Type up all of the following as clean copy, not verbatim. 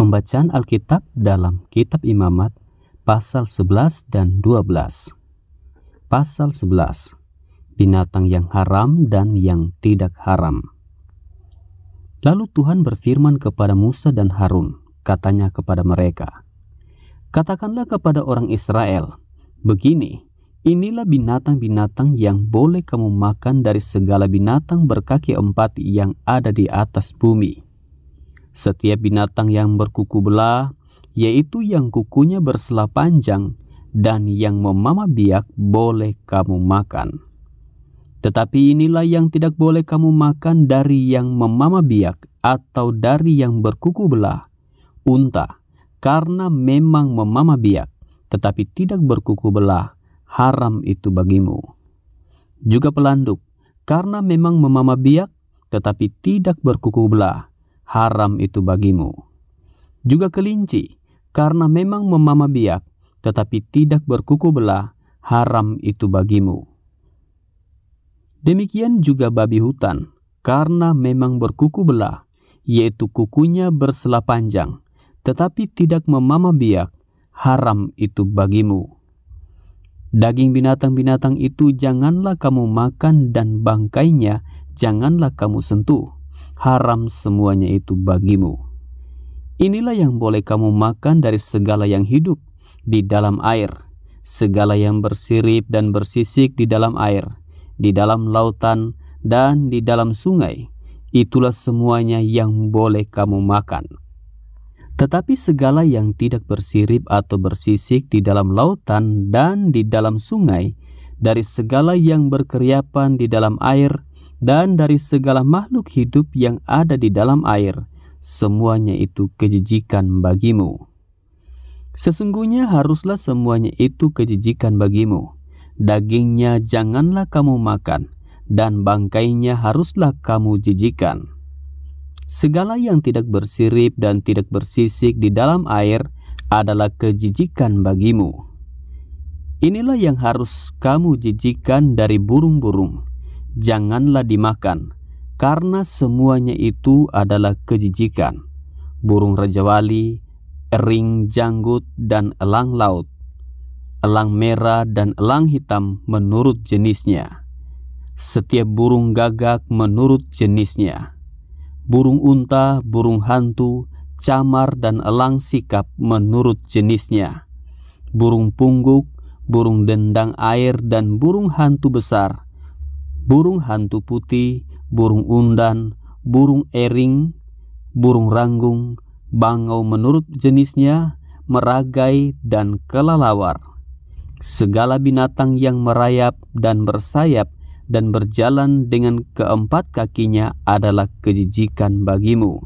Pembacaan Alkitab dalam Kitab Imamat pasal 11 dan 12. Pasal 11. Binatang yang haram dan yang tidak haram. Lalu Tuhan berfirman kepada Musa dan Harun, katanya kepada mereka, "Katakanlah kepada orang Israel, begini, inilah binatang-binatang yang boleh kamu makan dari segala binatang berkaki empat yang ada di atas bumi. Setiap binatang yang berkuku belah, yaitu yang kukunya bersela panjang dan yang memama biak, boleh kamu makan. Tetapi inilah yang tidak boleh kamu makan dari yang memama biak atau dari yang berkuku belah: unta, karena memang memama biak, tetapi tidak berkuku belah, haram itu bagimu. Juga pelanduk, karena memang memama biak, tetapi tidak berkuku belah, haram itu bagimu. Juga kelinci, karena memang memama biak, tetapi tidak berkuku belah, haram itu bagimu. Demikian juga babi hutan, karena memang berkuku belah, yaitu kukunya bersela panjang, tetapi tidak memama biak, haram itu bagimu. Daging binatang-binatang itu janganlah kamu makan dan bangkainya janganlah kamu sentuh, haram semuanya itu bagimu. Inilah yang boleh kamu makan dari segala yang hidup di dalam air, segala yang bersirip dan bersisik di dalam air, di dalam lautan dan di dalam sungai, itulah semuanya yang boleh kamu makan. Tetapi segala yang tidak bersirip atau bersisik di dalam lautan dan di dalam sungai, dari segala yang berkeriapan di dalam air, dan dari segala makhluk hidup yang ada di dalam air, semuanya itu kejijikan bagimu. Sesungguhnya haruslah semuanya itu kejijikan bagimu. Dagingnya janganlah kamu makan, dan bangkainya haruslah kamu jijikan. Segala yang tidak bersirip dan tidak bersisik di dalam air adalah kejijikan bagimu. Inilah yang harus kamu jijikan dari burung-burung. Janganlah dimakan, karena semuanya itu adalah kejijikan: burung rajawali, ering, janggut, dan elang laut, elang merah dan elang hitam menurut jenisnya, setiap burung gagak menurut jenisnya, burung unta, burung hantu, camar, dan elang sikap menurut jenisnya, burung pungguk, burung dendang air, dan burung hantu besar, burung hantu putih, burung undan, burung ering, burung ranggung, bangau menurut jenisnya, meragai, dan kelelawar. Segala binatang yang merayap dan bersayap dan berjalan dengan keempat kakinya adalah kejijikan bagimu.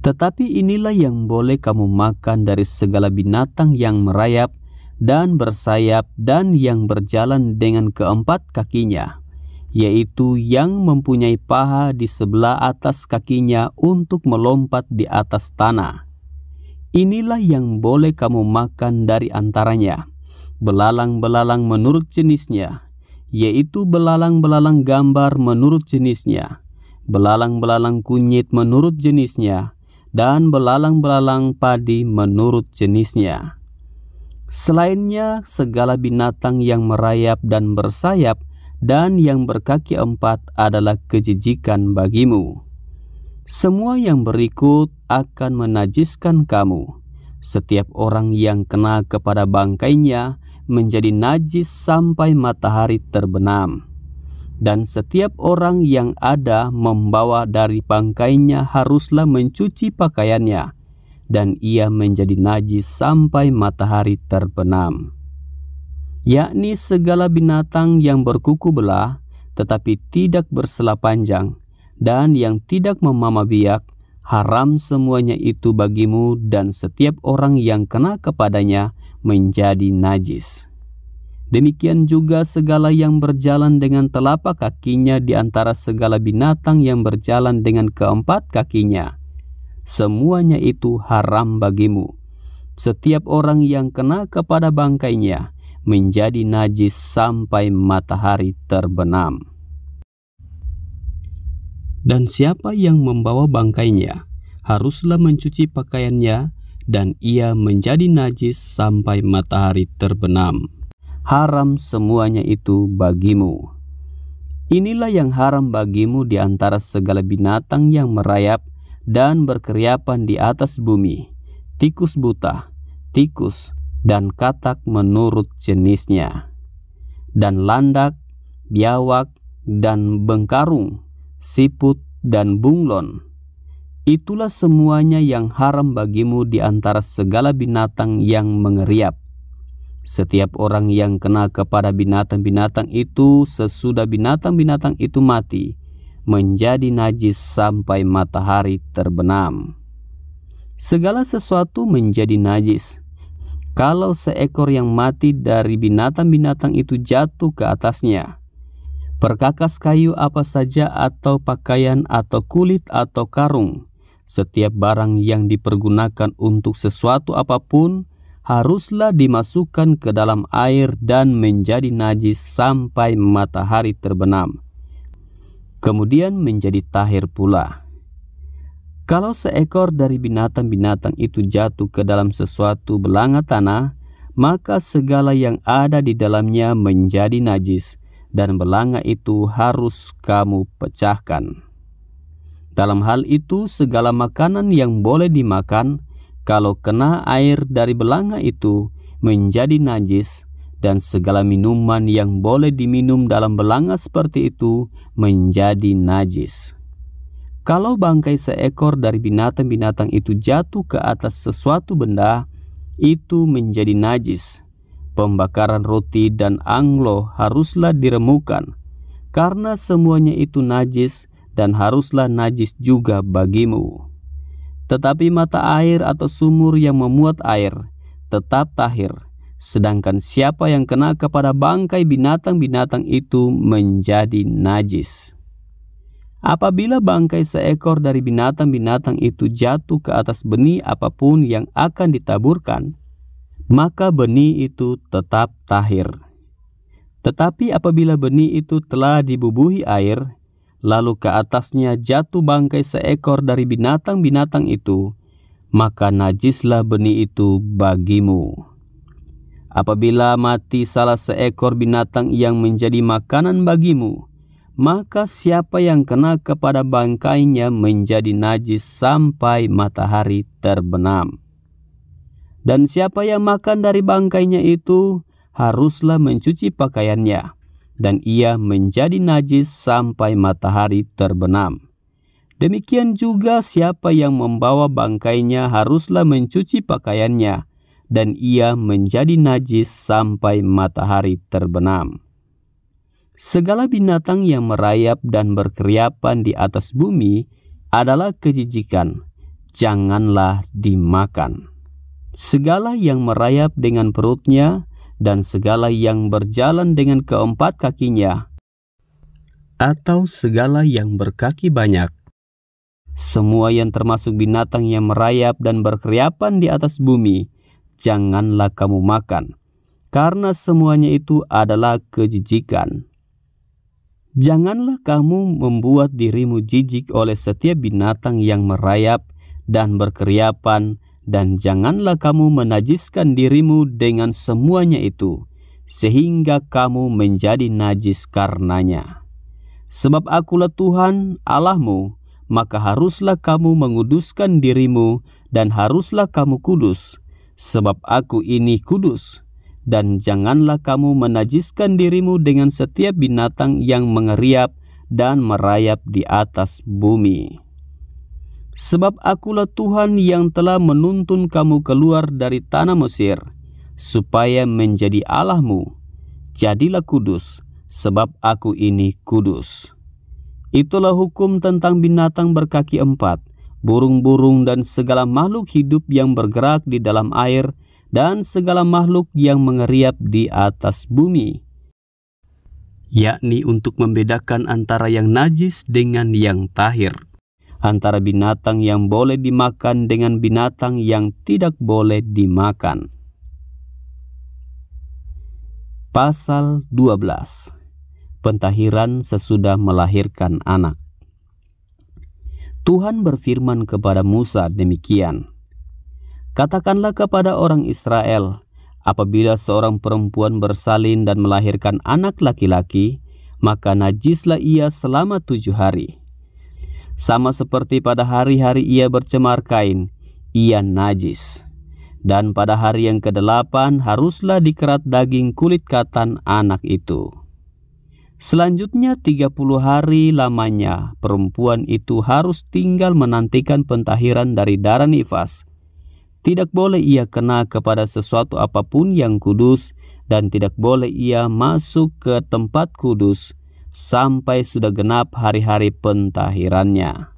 Tetapi inilah yang boleh kamu makan dari segala binatang yang merayap dan bersayap dan yang berjalan dengan keempat kakinya, yaitu yang mempunyai paha di sebelah atas kakinya untuk melompat di atas tanah. Inilah yang boleh kamu makan dari antaranya: belalang-belalang menurut jenisnya, yaitu belalang-belalang gambar menurut jenisnya, belalang-belalang kunyit menurut jenisnya, dan belalang-belalang padi menurut jenisnya. Selainnya, segala binatang yang merayap dan bersayap dan yang berkaki empat adalah kejijikan bagimu. Semua yang berikut akan menajiskan kamu. Setiap orang yang kena kepada bangkainya menjadi najis sampai matahari terbenam. Dan setiap orang yang ada membawa dari bangkainya haruslah mencuci pakaiannya, dan ia menjadi najis sampai matahari terbenam. Yakni segala binatang yang berkuku belah, tetapi tidak bersela panjang, dan yang tidak memama biak, haram semuanya itu bagimu, dan setiap orang yang kena kepadanya menjadi najis. Demikian juga segala yang berjalan dengan telapak kakinya di antara segala binatang yang berjalan dengan keempat kakinya, semuanya itu haram bagimu. Setiap orang yang kena kepada bangkainya menjadi najis sampai matahari terbenam. Dan siapa yang membawa bangkainya haruslah mencuci pakaiannya, dan ia menjadi najis sampai matahari terbenam. Haram semuanya itu bagimu. Inilah yang haram bagimu di antara segala binatang yang merayap dan berkeriapan di atas bumi, tikus buta, tikus, dan katak menurut jenisnya, dan landak, biawak, dan bengkarung, siput, dan bunglon. Itulah semuanya yang haram bagimu di antara segala binatang yang mengeriap. Setiap orang yang kena kepada binatang-binatang itu sesudah binatang-binatang itu mati, menjadi najis sampai matahari terbenam. Segala sesuatu menjadi najis. Kalau seekor yang mati dari binatang-binatang itu jatuh ke atasnya, perkakas kayu apa saja atau pakaian atau kulit atau karung, setiap barang yang dipergunakan untuk sesuatu apapun, haruslah dimasukkan ke dalam air dan menjadi najis sampai matahari terbenam, kemudian menjadi tahir pula. Kalau seekor dari binatang-binatang itu jatuh ke dalam sesuatu belanga tanah, maka segala yang ada di dalamnya menjadi najis, dan belanga itu harus kamu pecahkan. Dalam hal itu, segala makanan yang boleh dimakan, kalau kena air dari belanga itu menjadi najis, dan segala minuman yang boleh diminum dalam belanga seperti itu menjadi najis. Kalau bangkai seekor dari binatang-binatang itu jatuh ke atas sesuatu benda, itu menjadi najis. Pembakaran roti dan anglo haruslah diremukan, karena semuanya itu najis dan haruslah najis juga bagimu. Tetapi mata air atau sumur yang memuat air tetap tahir, sedangkan siapa yang kena kepada bangkai binatang-binatang itu menjadi najis. Apabila bangkai seekor dari binatang-binatang itu jatuh ke atas benih apapun yang akan ditaburkan, maka benih itu tetap tahir. Tetapi apabila benih itu telah dibubuhi air, lalu ke atasnya jatuh bangkai seekor dari binatang-binatang itu, maka najislah benih itu bagimu. Apabila mati salah seekor binatang yang menjadi makanan bagimu, maka siapa yang kena kepada bangkainya menjadi najis sampai matahari terbenam. Dan siapa yang makan dari bangkainya itu haruslah mencuci pakaiannya, dan ia menjadi najis sampai matahari terbenam. Demikian juga siapa yang membawa bangkainya haruslah mencuci pakaiannya, dan ia menjadi najis sampai matahari terbenam. Segala binatang yang merayap dan berkeriapan di atas bumi adalah kejijikan, janganlah dimakan. Segala yang merayap dengan perutnya, dan segala yang berjalan dengan keempat kakinya, atau segala yang berkaki banyak, semua yang termasuk binatang yang merayap dan berkeriapan di atas bumi, janganlah kamu makan, karena semuanya itu adalah kejijikan. Janganlah kamu membuat dirimu jijik oleh setiap binatang yang merayap dan berkeriapan, dan janganlah kamu menajiskan dirimu dengan semuanya itu, sehingga kamu menjadi najis karenanya. Sebab akulah Tuhan Allahmu, maka haruslah kamu menguduskan dirimu, dan haruslah kamu kudus, sebab aku ini kudus. Dan janganlah kamu menajiskan dirimu dengan setiap binatang yang mengeriap dan merayap di atas bumi. Sebab akulah Tuhan yang telah menuntun kamu keluar dari tanah Mesir, supaya menjadi Allahmu. Jadilah kudus, sebab aku ini kudus. Itulah hukum tentang binatang berkaki empat, burung-burung dan segala makhluk hidup yang bergerak di dalam air, dan segala makhluk yang mengeriap di atas bumi, yakni untuk membedakan antara yang najis dengan yang tahir, antara binatang yang boleh dimakan dengan binatang yang tidak boleh dimakan. Pasal 12. Pentahiran sesudah melahirkan anak. Tuhan berfirman kepada Musa demikian, "Katakanlah kepada orang Israel, apabila seorang perempuan bersalin dan melahirkan anak laki-laki, maka najislah ia selama 7 hari. Sama seperti pada hari-hari ia bercemar kain, ia najis. Dan pada hari yang ke-8 haruslah dikerat daging kulit katan anak itu. Selanjutnya 30 hari lamanya perempuan itu harus tinggal menantikan pentahiran dari darah nifas. Tidak boleh ia kena kepada sesuatu apapun yang kudus, dan tidak boleh ia masuk ke tempat kudus sampai sudah genap hari-hari pentahirannya.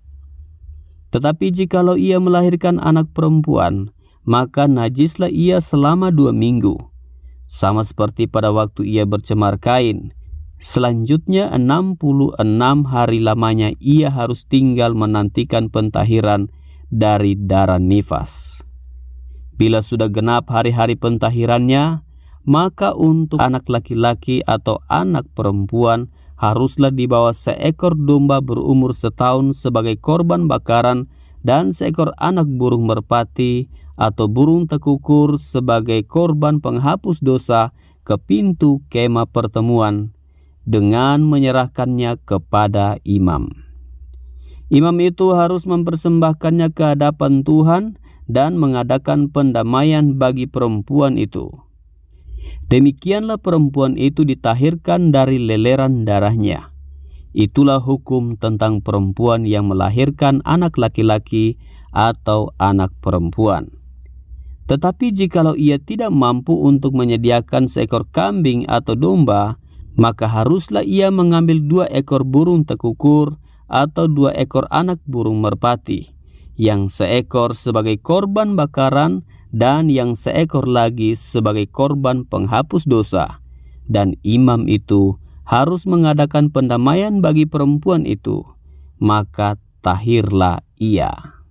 Tetapi jikalau ia melahirkan anak perempuan, maka najislah ia selama 2 minggu, sama seperti pada waktu ia bercemar kain. Selanjutnya 66 hari lamanya ia harus tinggal menantikan pentahiran dari darah nifas. Bila sudah genap hari-hari pentahirannya, maka untuk anak laki-laki atau anak perempuan haruslah dibawa seekor domba berumur 1 tahun sebagai korban bakaran, dan seekor anak burung merpati atau burung tekukur sebagai korban penghapus dosa ke pintu kemah pertemuan, dengan menyerahkannya kepada imam. Imam itu harus mempersembahkannya ke hadapan Tuhan dan mengadakan pendamaian bagi perempuan itu. Demikianlah perempuan itu ditahirkan dari leleran darahnya. Itulah hukum tentang perempuan yang melahirkan anak laki-laki atau anak perempuan. Tetapi jikalau ia tidak mampu untuk menyediakan seekor kambing atau domba, maka haruslah ia mengambil 2 ekor burung tekukur atau 2 ekor anak burung merpati, yang seekor sebagai korban bakaran dan yang seekor lagi sebagai korban penghapus dosa. Dan imam itu harus mengadakan pendamaian bagi perempuan itu, maka tahirlah ia.